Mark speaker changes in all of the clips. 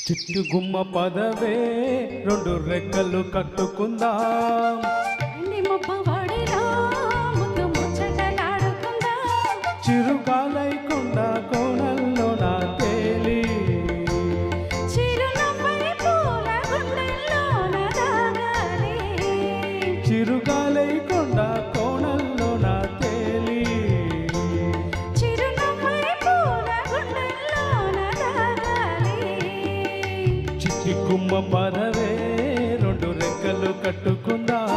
Speaker 1: చిట్టుగుమ్మ పదవే రెండు రెక్కలు కట్టుకుందాం, చిరుగాలైకుండా కోణల్లో నా తేలి, చిరుగాలైకుండా కోణల్లో నా తేలి, చిట్టుగుమ్మ పదవే రెండు రెక్కలు కట్టుకుందాం,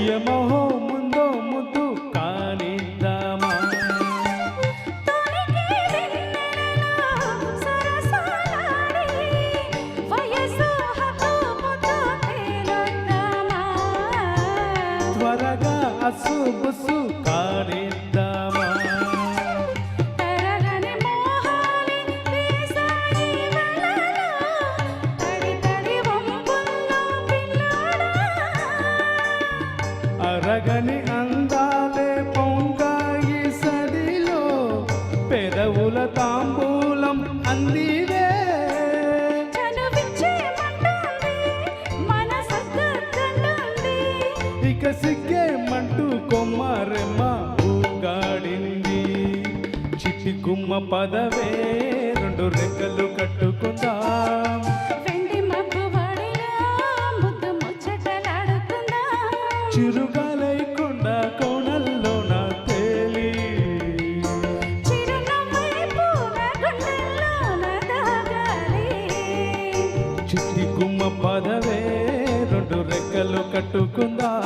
Speaker 1: యమహో ముందో ముద్దు కానిద్దామా, త్వరగా అస్సు బుస్సు కానిద్దామా, అరగని అందాలే పొంగాయి సడిలో పెదవుల తాంబూలం అందివే, ఇక సిగ్గేమంటూ కొమ్మరెమ్మ ఊగాడింది, చిట్టుగుమ్మ పదవే రెండు రెక్కలు కట్టుకుందాం, చిరుగాలైకుండా కోణల్లో నా తేలి, చిట్టుగుమ్మ పదవే రెండు రెక్కలు కట్టుకుందాం,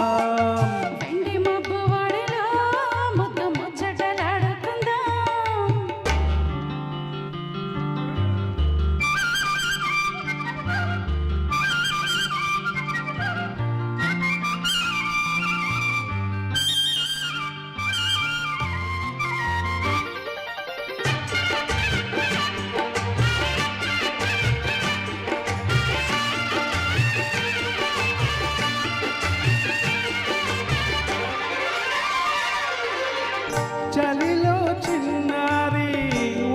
Speaker 1: చలిలో చిన్నారి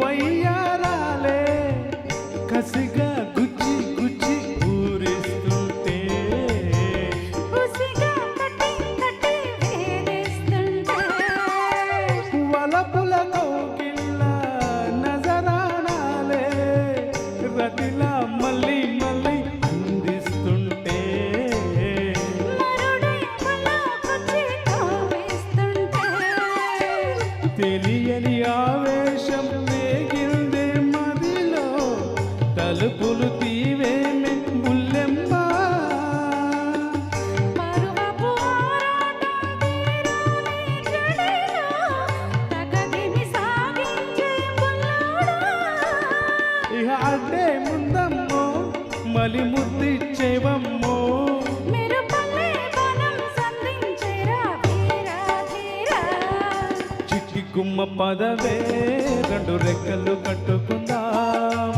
Speaker 1: వయ్యారాలే కసిగా గుచ్చి గుచ్చి ఊరిస్తుంటే, వలపుల కోకిళ్ళ నజరానాలే రతిలా మళ్ళీ మళ్ళీ అందిస్తుంటే, తెలియని ఆవేశం వేగిందే మదిలో తలుపులు తీవేమే బుల్లెమ్మ, ఇహ అడ్డే ముందమ్మో మలి ముద్దిచ్చేవమ్మో, చిట్టుగుమ్మ పదవే రెండు రెక్కలు కట్టుకుందాం,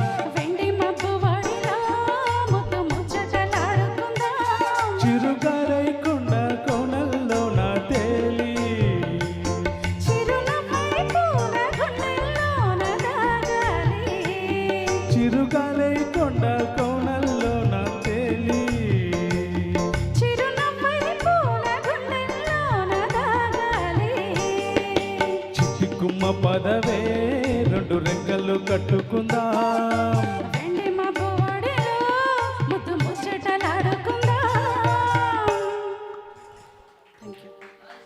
Speaker 1: చిరుగాలైకుండా కోణల్లో నా తేలి, చిరుగాలైకుండా కోణల్లో నా తేలి, చిట్టుగుమ్మ పదవే రెండు రెక్కలు కట్టుకుందాం.